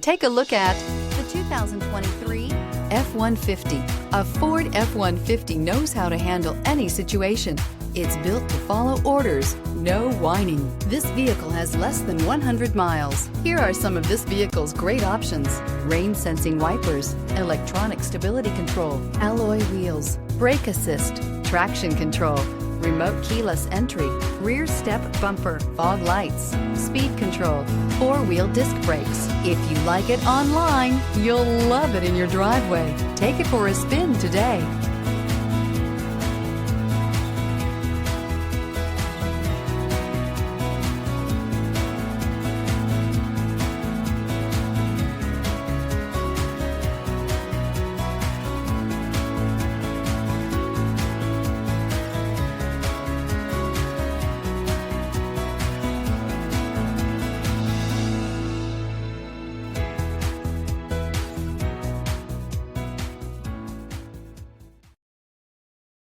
Take a look at the 2023 F-150. A Ford F-150 knows how to handle any situation. It's built to follow orders, no whining. This vehicle has less than 100 miles. Here are some of this vehicle's great options: rain-sensing wipers, electronic stability control, alloy wheels, brake assist, traction control, remote keyless entry, rear step bumper, fog lights, speed control, four-wheel disc brakes. If you like it online, you'll love it in your driveway. Take it for a spin today.